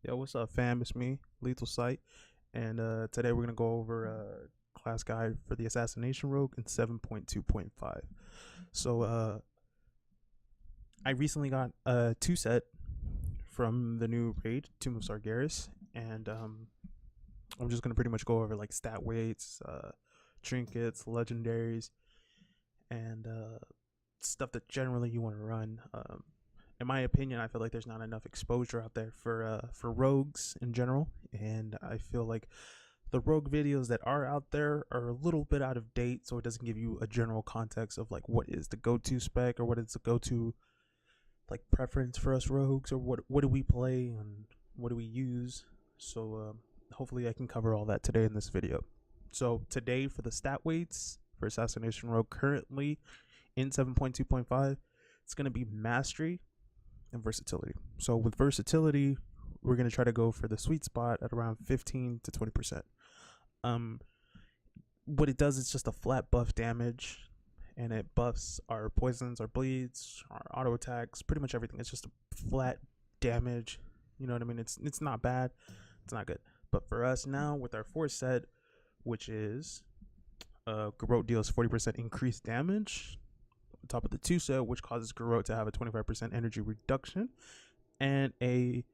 Yo, what's up, fam? It's me, Lethal Sight, and today we're gonna go over class guide for the assassination rogue in 7.2.5. So, I recently got a two set from the new raid, Tomb of Sargeras, and I'm just gonna pretty much go over like stat weights, trinkets, legendaries, and stuff that generally you want to run. In my opinion, I feel like there's not enough exposure out there for rogues in general, and I feel like the rogue videos that are out there are a little bit out of date, so it doesn't give you a general context of like what is the go-to spec or what is the go-to like preference for us rogues, or what do we play and what do we use. So hopefully I can cover all that today in this video. So today for the stat weights for assassination rogue currently in 7.2.5, it's going to be mastery and versatility. So with versatility, we're going to try to go for the sweet spot at around 15 to 20%. What it does is just a flat buff damage, and it buffs our poisons, our bleeds, our auto attacks, pretty much everything. It's just a flat damage. You know what I mean? It's not bad. It's not good. But for us now with our 4 set, which is Garrote deals 40% increased damage on top of the 2 set, which causes Garrote to have a 25% energy reduction and a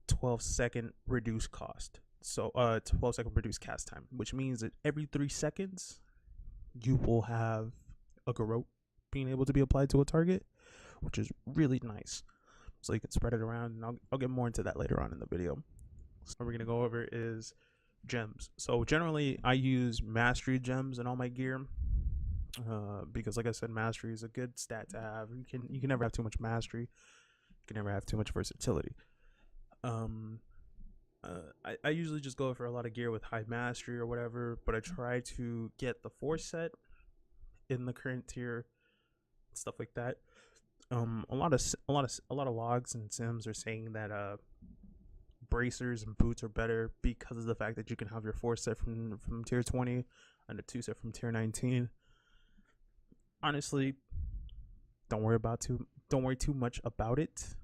12-second reduced cost. So 12-second reduced cast time, which means that every 3 seconds you will have a Garrote being able to be applied to a target, which is really nice. So you can spread it around, and I'll get more into that later on in the video. So what we're gonna go over is gems. So generally I use mastery gems in all my gear, because like I said, mastery is a good stat to have. You can never have too much mastery. You can never have too much versatility. I usually just go for a lot of gear with high mastery or whatever, but I try to get the 4 set in the current tier, stuff like that. A lot of logs and sims are saying that bracers and boots are better because of the fact that you can have your 4 set from tier 20 and the 2 set from tier 19. Honestly, don't worry too much about it.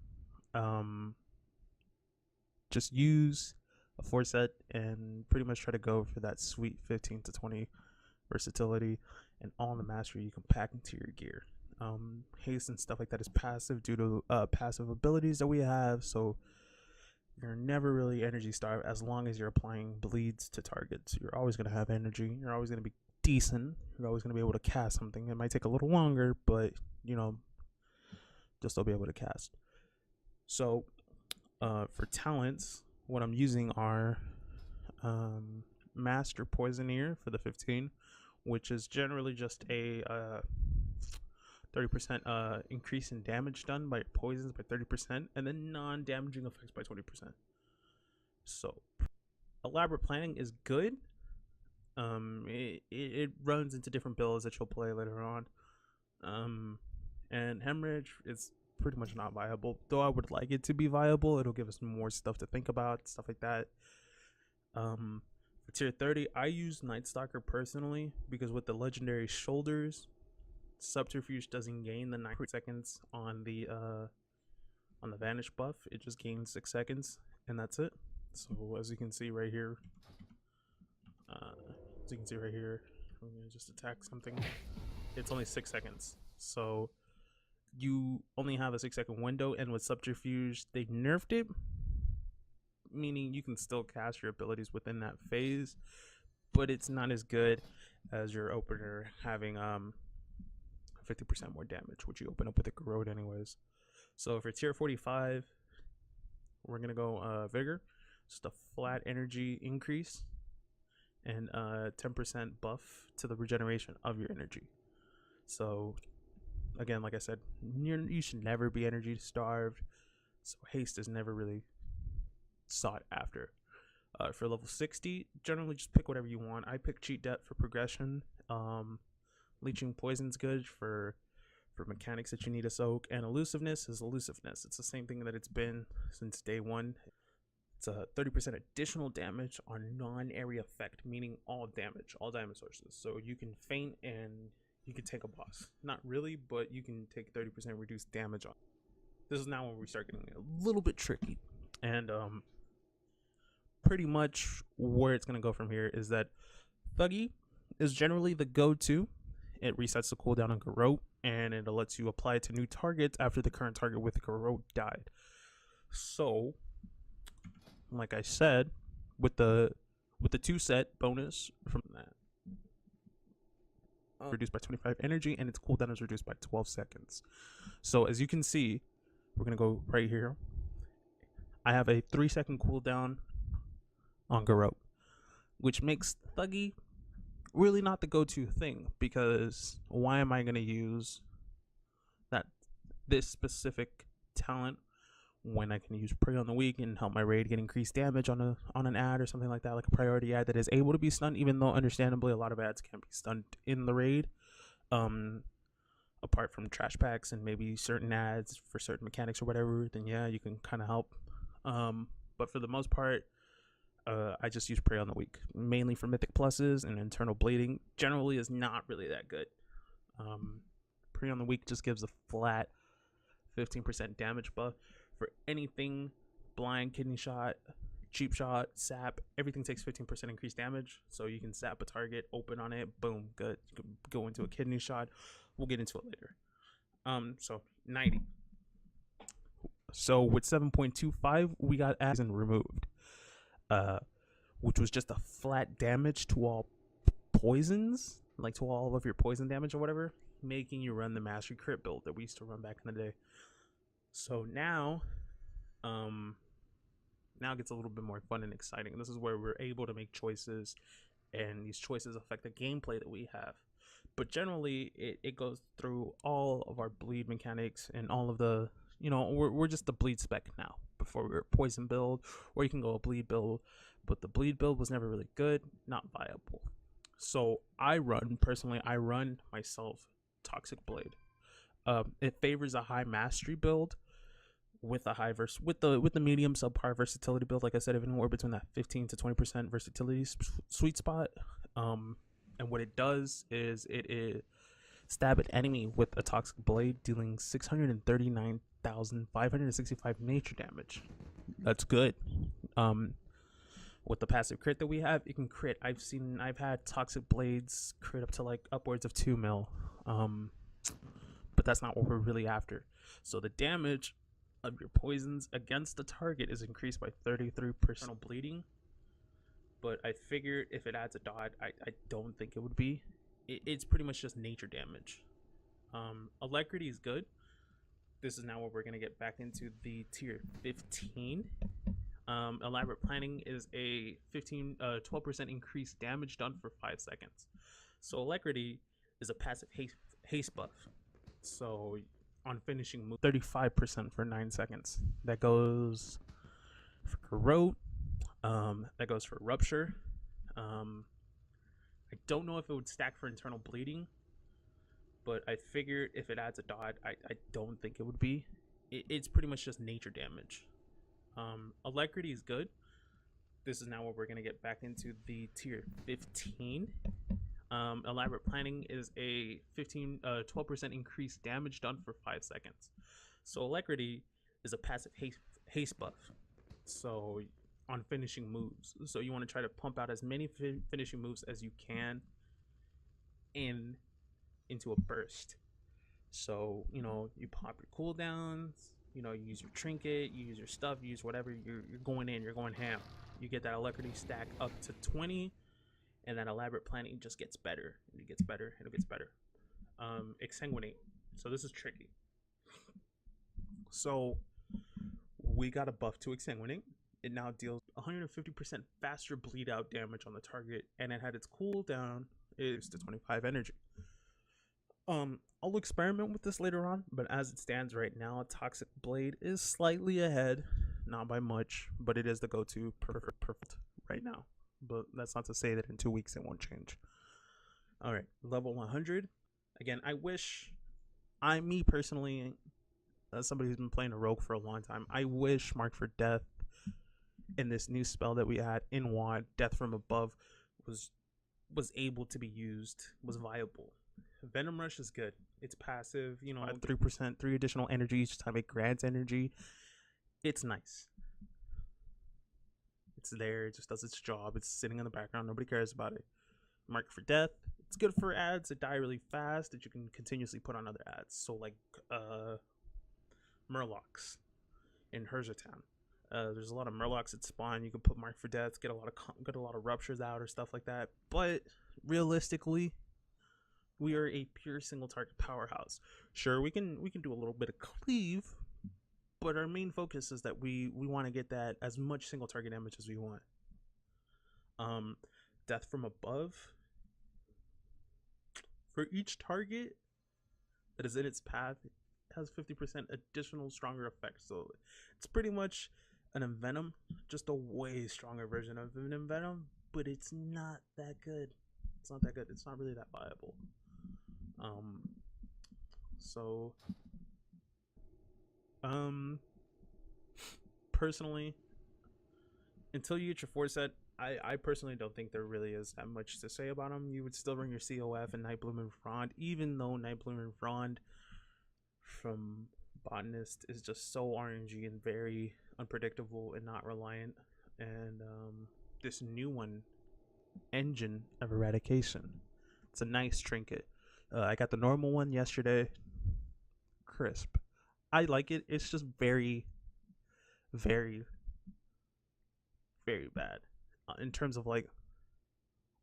Just use a 4 set and pretty much try to go for that sweet 15 to 20 versatility, and all the mastery you can pack into your gear. Haste and stuff like that is passive due to passive abilities that we have, so you're never really energy starved as long as you're applying bleeds to targets. You're always going to have energy. You're always going to be decent. You're always going to be able to cast something. It might take a little longer, but you'll still be able to cast. So for talents, what I'm using are Master Poisoneer for the 15, which is generally just a 30% increase in damage done by poisons by 30%, and then non-damaging effects by 20%. So elaborate planning is good. It runs into different builds that you'll play later on. And hemorrhage is pretty much not viable, though I would like it to be viable. It'll give us more stuff to think about, stuff like that. For tier 30, I use Night Stalker personally because with the legendary shoulders, Subterfuge doesn't gain the 9 seconds on the vanish buff. It just gains 6 seconds, and that's it. So as you can see right here, I'm gonna just attack something. It's only 6 seconds, so you only have a 6-second window. And with Subterfuge, they nerfed it, meaning you can still cast your abilities within that phase, but it's not as good as your opener having 50% more damage, which you open up with a Garrote anyways. So for tier 45, we're gonna go Vigor, just a flat energy increase, and 10% buff to the regeneration of your energy. So again, like I said, you should never be energy starved, so haste is never really sought after. For level 60, generally just pick whatever you want. I pick Cheat Debt for progression. Leeching Poison's good for mechanics that you need to soak, and elusiveness is elusiveness. It's the same thing that it's been since day 1. It's a 30% additional damage on non-area effect, meaning all damage sources. So you can feint and you can take a boss. Not really, but you can take 30% reduced damage on. This is now when we start getting a little bit tricky. And pretty much where it's going to go from here is that Thuggy is generally the go-to. It resets the cooldown on Garrote, and it lets you apply it to new targets after the current target with Garrote died. So, like I said, with the 2-set bonus from that, reduced by 25 energy, and its cooldown is reduced by 12 seconds. So as you can see, we're gonna go right here. I have a 3-second cooldown on Garrote, which makes Thuggy really not the go-to thing, because why am I gonna use this specific talent when I can use Prey on the Weak and help my raid get increased damage on an ad or something like that, like a priority ad that is able to be stunned, even though understandably a lot of ads can't be stunned in the raid, apart from trash packs and maybe certain ads for certain mechanics or whatever. Then yeah, you can kind of help, but for the most part, I just use Prey on the Weak mainly for mythic pluses, and internal bleeding generally is not really that good. Prey on the Weak just gives a flat 15% damage buff for anything blind, kidney shot, cheap shot, sap. Everything takes 15% increased damage, so you can sap a target, open on it, boom, good. You can go into a kidney shot. We'll get into it later. So 90. So with 7.25, we got Ashen removed, which was just a flat damage to all poisons, like to all of your poison damage or whatever, making you run the mastery crit build that we used to run back in the day. So now it gets a little bit more fun and exciting. And this is where we're able to make choices, and these choices affect the gameplay that we have. But generally, it goes through all of our bleed mechanics and all of the, we're just the bleed spec now. Before we were a poison build, or you can go a bleed build, but the bleed build was never really good, not viable. So I run myself Toxic Blade. It favors a high mastery build with a high with the medium subpar versatility build. Like I said, anywhere between that 15 to 20% versatility sweet spot. And what it does is it stab an enemy with a Toxic Blade, dealing 639,565 nature damage. That's good. With the passive crit that we have, it can crit. I've had Toxic Blades crit up to like upwards of 2 mil. But that's not what we're really after. So the damage of your poisons against the target is increased by 33% bleeding. But I figured if it adds a dot, I don't think it would be. It's pretty much just nature damage. Alacrity is good. This is now where we're going to get back into the tier 15. Elaborate Planning is a 12% increased damage done for 5 seconds. So Alacrity is a passive haste buff. So on finishing move, 35% for 9 seconds. That goes for Garrote. That goes for Rupture. I don't know if it would stack for internal bleeding, but I figured if it adds a dot, I don't think it would be. It's pretty much just nature damage. Alacrity is good. This is now where we're going to get back into the tier 15. Elaborate Planning is a 12% increased damage done for 5 seconds. So Alacrity is a passive haste buff. So on finishing moves, so you want to try to pump out as many finishing moves as you can into a burst. So you pop your cooldowns, you use your trinket, you use your stuff, you use whatever, you're going in, you're going ham. You get that Alacrity stack up to 20, and that Elaborate Planning just gets better. It gets better, and it gets better. Exsanguinate. So this is tricky. So we got a buff to Exsanguinate. It now deals 150% faster bleed out damage on the target, and it had its cooldown is to 25 energy. I'll experiment with this later on, but as it stands right now, Toxic Blade is slightly ahead, not by much, but it is the go-to perfect right now. But that's not to say that in 2 weeks it won't change. All right, level 100. Again, me personally, as somebody who's been playing a rogue for a long time, I wish Mark for Death in this new spell that we had in WoD, Death from Above, was able to be used, was viable. Venom Rush is good. It's passive, 3%, 3 additional energy each time it grants energy. It's nice. It's there. It just does its job. It's sitting in the background. Nobody cares about it. Mark for death. It's good for ads that die really fast that you can continuously put on other ads. So like Murlocs in Herzatown. There's a lot of Murlocs that spawn. You can put Mark for Death, get a lot of ruptures out or stuff like that. But realistically, we are a pure single target powerhouse. Sure, we can do a little bit of cleave, but our main focus is that we want to get that as much single target damage as we want. Death from above. For each target that is in its path, it has 50% additional stronger effect. So it's pretty much an Envenom, just a way stronger version of an Envenom, but it's not that good. It's not that good. It's not really that viable. Personally, until you get your 4 set, I personally don't think there really is that much to say about them. You would still run your COF and Nightbloom and Frond, even though Nightbloom and Frond from Botanist is just so RNG and very unpredictable and not reliant. And this new one, Engine of Eradication, it's a nice trinket. I got the normal one yesterday. Crisp. I like it. It's just very, very, very bad in terms of like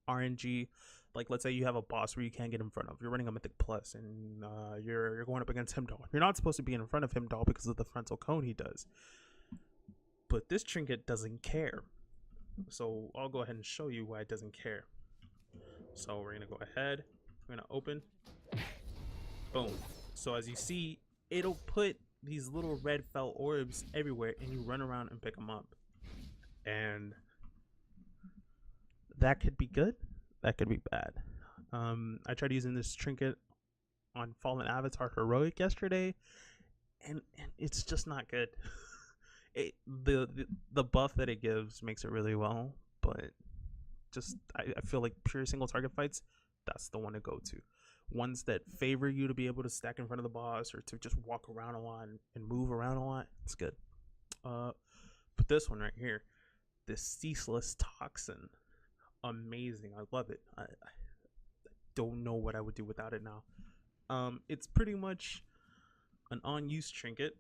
RNG. Like, let's say you have a boss where you can't get in front of. You're running a Mythic Plus and you're going up against Himdall. You're not supposed to be in front of Himdall because of the frontal cone he does. But this trinket doesn't care. So I'll go ahead and show you why it doesn't care. So we're gonna go ahead. We're gonna open. Boom. So as you see, it'll put these little red felt orbs everywhere, and you run around and pick them up. And that could be good. That could be bad. I tried using this trinket on Fallen Avatar Heroic yesterday, and it's just not good. The buff that it gives makes it really well, but just I feel like pure single target fights, that's the one to go to. Ones that favor you to be able to stack in front of the boss or to just walk around a lot and move around a lot, it's good. But this one right here, this Ceaseless Toxin, amazing. I love it. I don't know what I would do without it now. It's pretty much an on-use trinket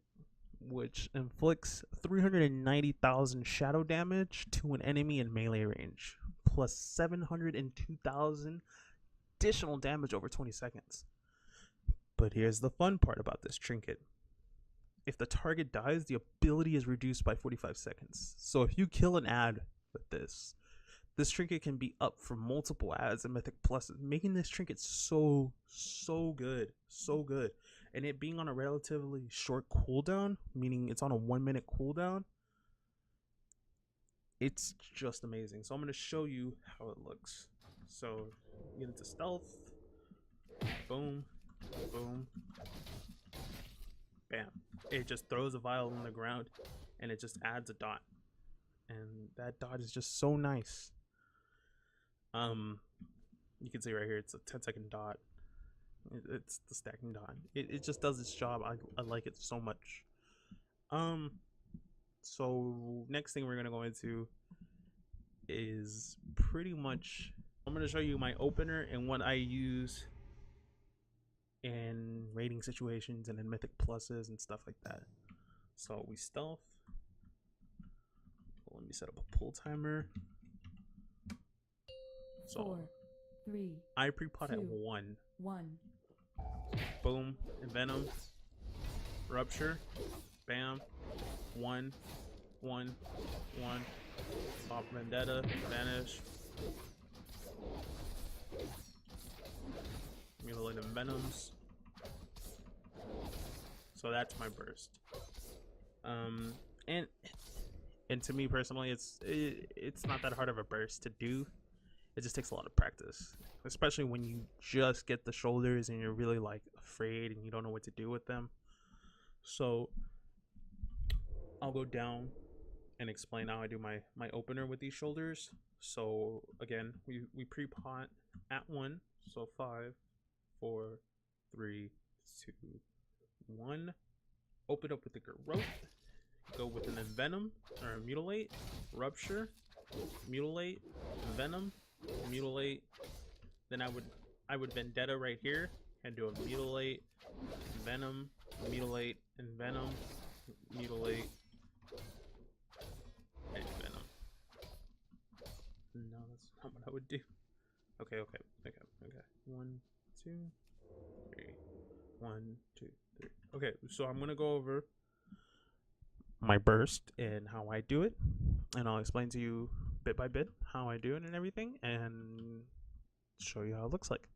which inflicts 390,000 shadow damage to an enemy in melee range, plus 702,000 additional damage over 20 seconds. But here's the fun part about this trinket. If the target dies, the ability is reduced by 45 seconds. So if you kill an ad with this trinket can be up for multiple ads and Mythic Pluses, making this trinket so good. And it being on a relatively short cooldown, meaning it's on a 1 minute cooldown, it's just amazing. So I'm going to show you how it looks. So get into stealth. Boom. Boom. Bam. It just throws a vial on the ground and it just adds a dot. And that dot is just so nice. You can see right here, it's a 10-second dot. It's the stacking dot. It just does its job. I like it so much. So next thing we're gonna go into is pretty much, I'm gonna show you my opener and what I use in raiding situations and in Mythic Pluses and stuff like that. So we stealth. Let me set up a pull timer. So 4, 3, I pre-pot at 1. Boom. Venom. Rupture. Bam. 1. 1. 1. Pop Vendetta. Vanish. Mutilated Venoms. So that's my burst. And to me personally, it's not that hard of a burst to do. It just takes a lot of practice, especially when you just get the shoulders and you're really like afraid and you don't know what to do with them. So I'll go down and explain how I do my opener with these shoulders. So again, we pre-pot at 1. So 5, 4, 3, 2, 1. Open up with the Garrote. Go with an Envenom or a Mutilate, Rupture, mutilate, venom, mutilate. Then I would vendetta right here and do a mutilate, venom, mutilate, and venom, mutilate, and venom. No, that's not what I would do. Okay. 1, 2, 3. 1, 2, 3. Okay, so I'm gonna go over my burst and how I do it, and I'll explain to you bit by bit how I do it and everything, and show you how it looks like.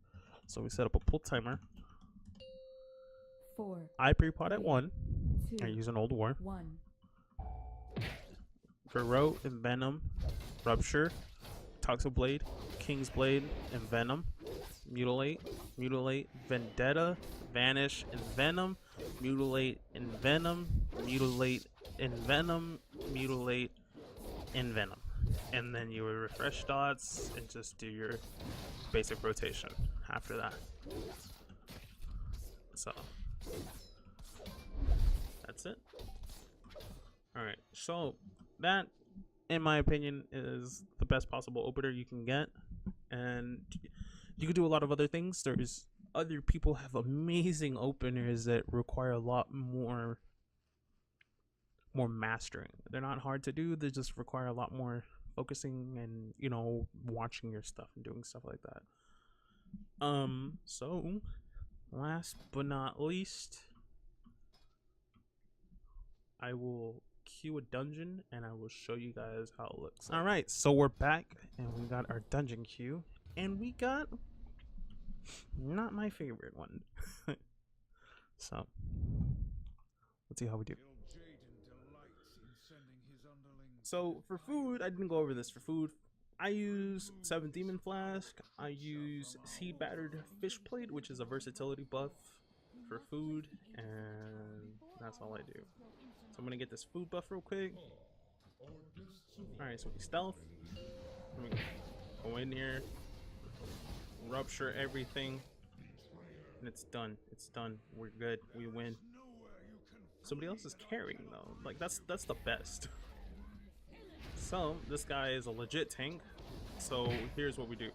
So we set up a pull timer. 4. I pre-pot at 1. 2, I use an old war. 1. Garrote and Venom, Rupture, Toxic Blade, King's Blade, and Venom. Mutilate, Mutilate, Vendetta, Vanish, and Venom. Mutilate and Venom. Mutilate and Venom. Mutilate and Venom. And then you would refresh dots and just do your basic rotation after that. So that's it. Alright, so that, in my opinion, is the best possible opener you can get. And you can do a lot of other things. There's other people have amazing openers that require a lot more mastering. They're not hard to do, they just require a lot more focusing and, you know, watching your stuff and doing stuff like that. So last but not least, I will queue a dungeon and I will show you guys how it looks. All right, so we're back and we got our dungeon queue, and we got not my favorite one. So let's see how we do. So for food, I didn't go over this. For food, I use 7 Demon Flask. I use Seed Battered Fish Plate, which is a versatility buff for food, and that's all I do. So I'm gonna get this food buff real quick. Alright, so we stealth. We go in here, rupture everything, and it's done. It's done. We're good. We win. Somebody else is carrying though. Like that's the best. So this guy is a legit tank. So here's what we do.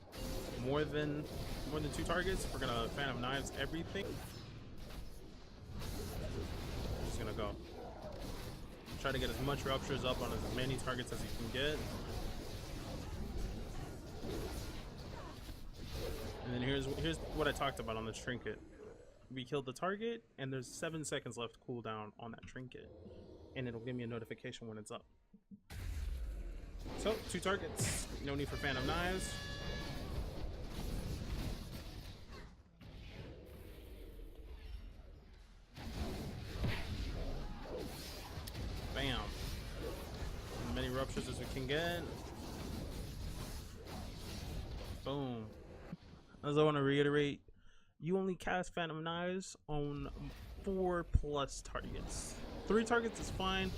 More than 2 targets, we're gonna Phantom Knives everything. Just gonna go. Try to get as much ruptures up on as many targets as you can get. And then here's what I talked about on the trinket. We killed the target, and there's 7 seconds left cooldown on that trinket, and it'll give me a notification when it's up. So 2 targets, no need for Phantom Knives. Bam. As many ruptures as we can get. Boom. As I want to reiterate, you only cast Phantom Knives on 4+ targets. 3 targets is fine,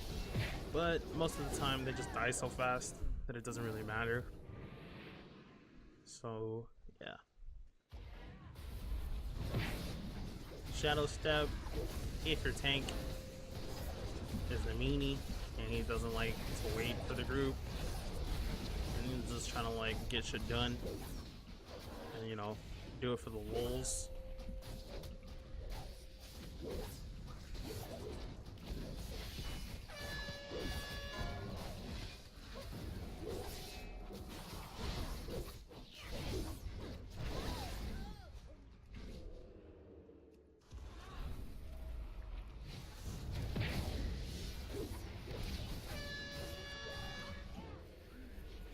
but most of the time they just die so fast that it doesn't really matter. So yeah. Shadow Step, if your tank is a meanie and he doesn't like to wait for the group and he's just trying to like get shit done and, you know, do it for the lulz.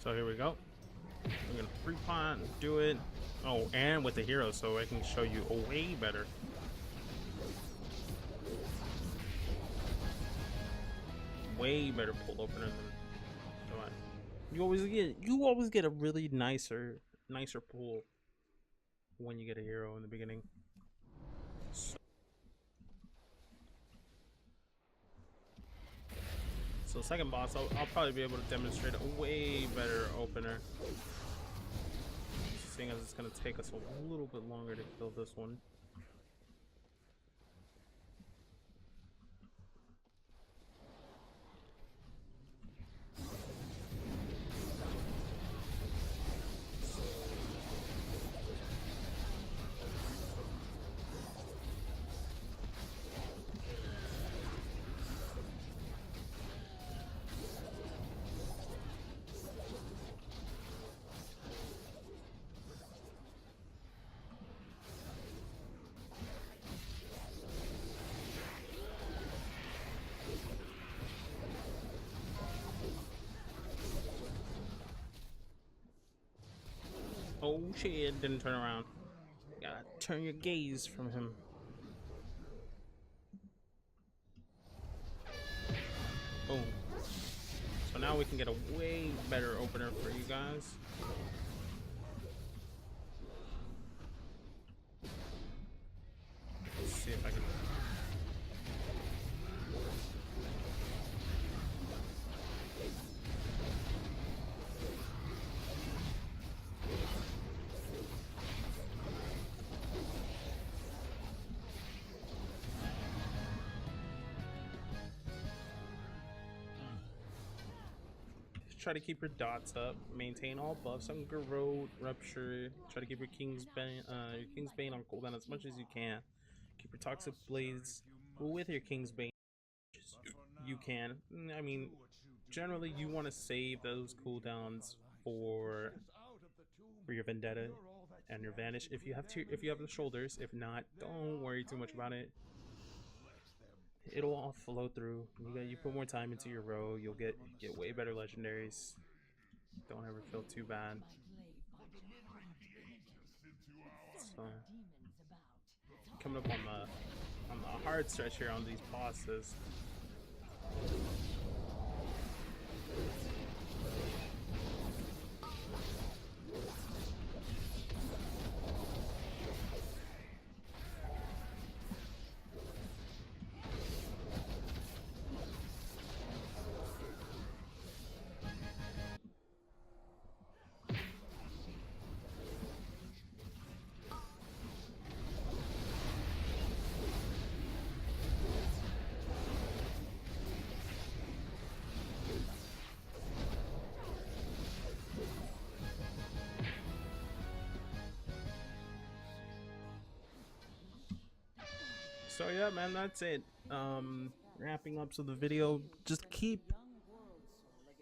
So here we go. We're gonna free pot, do it. Oh, and with the hero, so I can show you a way better. Way better pull opener than come on. You always get a really nicer pull when you get a hero in the beginning. So second boss, I'll probably be able to demonstrate a way better opener. Seeing as it's going to take us a little bit longer to kill this one. Oh shit, didn't turn around. You gotta turn your gaze from him. Boom. So now we can get a way better opener for you guys. Let's see if I can. Try to keep your dots up, maintain all buffs on Garrote, Rupture, try to keep your King's Bane on cooldown as much as you can. Keep your Toxic Blades with your King's Bane you can. I mean, generally you want to save those cooldowns for for your Vendetta and your Vanish if you have the shoulders. If not, don't worry too much about it. It'll all flow through. You put more time into your row, you'll get way better legendaries. Don't ever feel too bad. So coming up on the hard stretch here on these bosses. So yeah, man, that's it. Wrapping up so the video. Just keep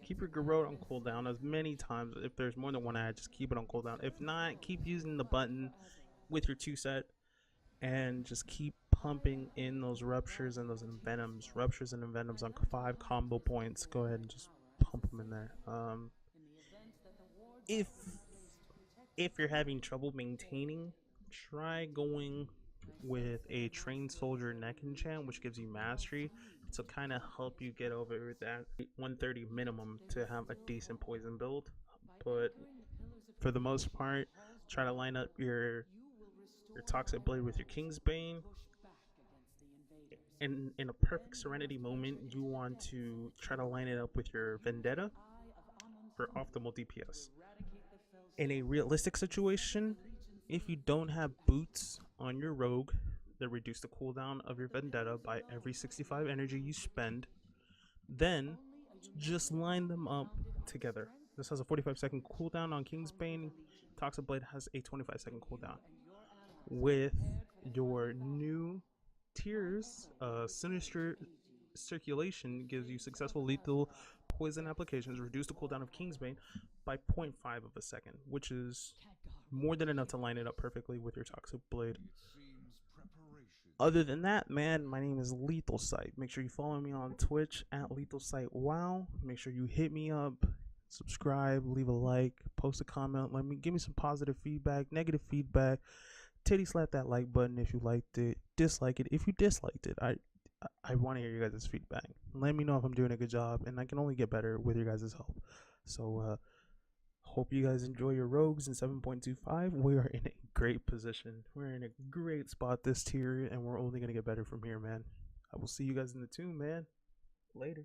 your Garrote on cooldown as many times. If there's more than one ad, just keep it on cooldown. If not, keep using the button with your 2-set and just keep pumping in those ruptures and those envenoms. Ruptures and envenoms on 5 combo points. Go ahead and just pump them in there. If you're having trouble maintaining, try going with a trained soldier neck enchant, which gives you mastery to kind of help you get over that 130 minimum to have a decent poison build. But for the most part, try to line up your Toxic Blade with your King's Bane. And in a perfect Serenity moment, you want to try to line it up with your Vendetta for optimal DPS. In a realistic situation, if you don't have boots on your rogue that reduce the cooldown of your Vendetta by every 65 energy you spend, then just line them up together. This has a 45-second cooldown on King's Bane. Toxic Blade has a 25-second cooldown. With your new tiers, Sinister Circulation gives you successful lethal poison applications, reduce the cooldown of King's Bane by 0.5 of a second, which is more than enough to line it up perfectly with your Toxic Blade. Other than that, man, my name is Lethal Sight. Make sure you follow me on Twitch at Lethal Sight Wow. Make sure you hit me up, subscribe, leave a like, post a comment. Give me some positive feedback, negative feedback. Titty slap that like button if you liked it. Dislike it if you disliked it. I want to hear you guys' feedback. Let me know if I'm doing a good job, and I can only get better with your guys' help. So hope you guys enjoy your rogues in 7.25. We are in a great position. We're in a great spot this tier, and we're only gonna get better from here, man. I will see you guys in the tomb, man. Later.